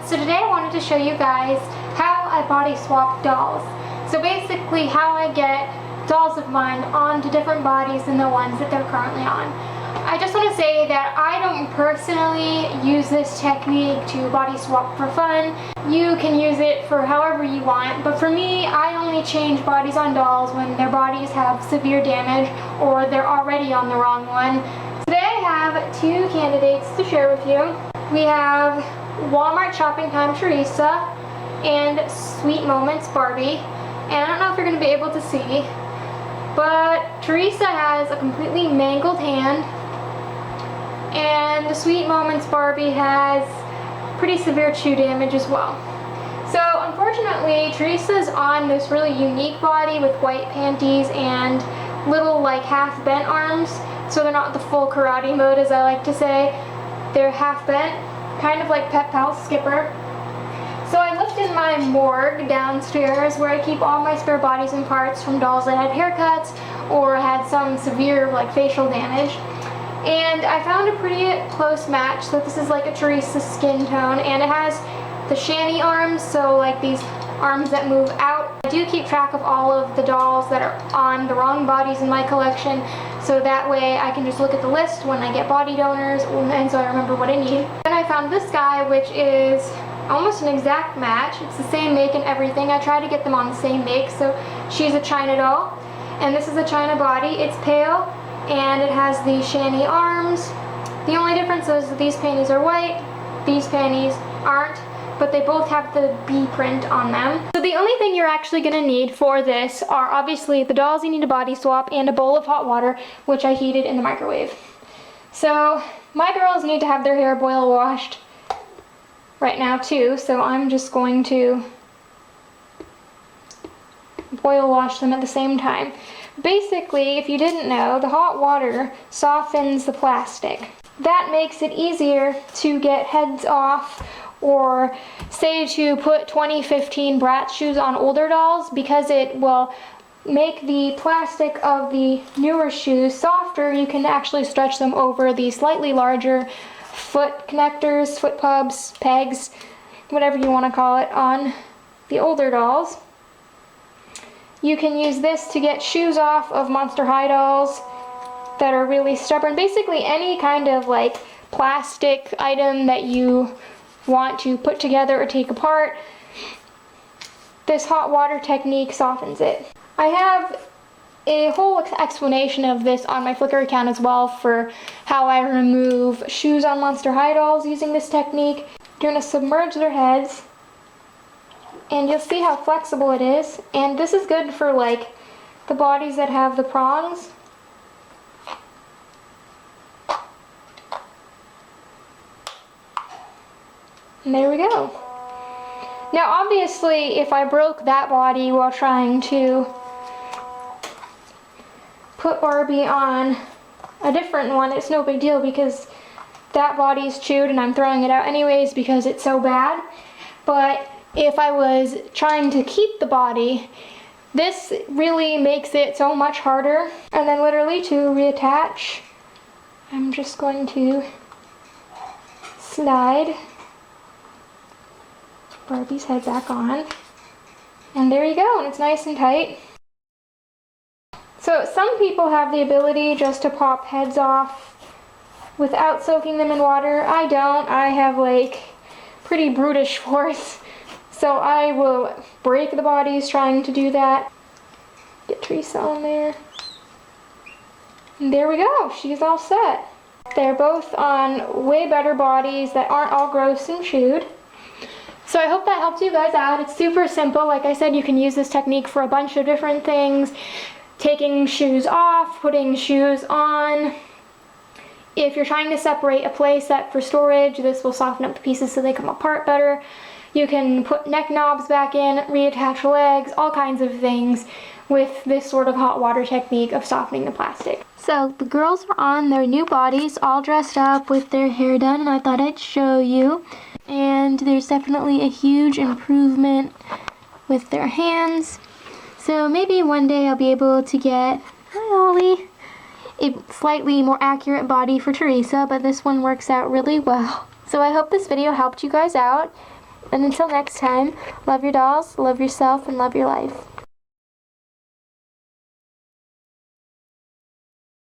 So today I wanted to show you guys how I body swap dolls. So basically how I get dolls of mine onto different bodies than the ones that they're currently on. I just want to say that I don't personally use this technique to body swap for fun. You can use it for however you want, but for me, I only change bodies on dolls when their bodies have severe damage or they're already on the wrong one. Today I have two candidates to share with you. We have Walmart Shopping Time Teresa and Sweet Moments Barbie. And I don't know if you're going to be able to see, but Teresa has a completely mangled hand, and the Sweet Moments Barbie has pretty severe chew damage as well. So unfortunately, Teresa's on this really unique body with white panties and little like half bent arms, so they're not the full karate mode as I like to say. They're half bent, kind of like Pet Pal Skipper. So I left in my morgue downstairs where I keep all my spare bodies and parts from dolls that had haircuts or had some severe like facial damage. And I found a pretty close match. So this is like a Teresa skin tone, and it has the shanty arms, so like these arms that move out. I do keep track of all of the dolls that are on the wrong bodies in my collection, so that way I can just look at the list when I get body donors, and so I remember what I need. Then I found this guy, which is almost an exact match. It's the same make and everything. I try to get them on the same make. So she's a China doll, and this is a China body. It's pale, and it has the shanty arms. The only difference is that these panties are white, these panties aren't, but they both have the B print on them. So the only thing you're actually going to need for this are obviously the dolls you need to body swap and a bowl of hot water, which I heated in the microwave. So my girls need to have their hair boil washed right now too, so I'm just going to boil wash them at the same time. Basically, if you didn't know, the hot water softens the plastic. That makes it easier to get heads off, or say to put 2015 Bratz shoes on older dolls, because it will make the plastic of the newer shoes softer. You can actually stretch them over the slightly larger foot connectors, foot pubs, pegs, whatever you want to call it, on the older dolls. You can use this to get shoes off of Monster High dolls that are really stubborn. Basically any kind of like plastic item that you want to put together or take apart, this hot water technique softens it. I have a whole explanation of this on my Flickr account as well for how I remove shoes on Monster High dolls using this technique. You're going to submerge their heads, and you'll see how flexible it is. And this is good for like the bodies that have the prongs. And there we go. Now obviously if I broke that body while trying to put Barbie on a different one, it's no big deal because that body's chewed and I'm throwing it out anyways because it's so bad. But if I was trying to keep the body, this really makes it so much harder. And then literally to reattach, I'm just going to slide Barbie's head back on, and there you go, and it's nice and tight. So some people have the ability just to pop heads off without soaking them in water. I don't. I have like pretty brutish force, so I will break the bodies trying to do that. Get Teresa on there, and there we go, she's all set. They're both on way better bodies that aren't all gross and chewed. So I hope that helped you guys out. It's super simple. Like I said, you can use this technique for a bunch of different things. Taking shoes off, putting shoes on. If you're trying to separate a play set for storage, this will soften up the pieces so they come apart better. You can put neck knobs back in, reattach legs, all kinds of things with this sort of hot water technique of softening the plastic. So the girls are on their new bodies, all dressed up with their hair done, and I thought I'd show you. And there's definitely a huge improvement with their hands. So maybe one day I'll be able to get, hi Ollie, a slightly more accurate body for Teresa, but this one works out really well. So I hope this video helped you guys out. And until next time, love your dolls, love yourself, and love your life.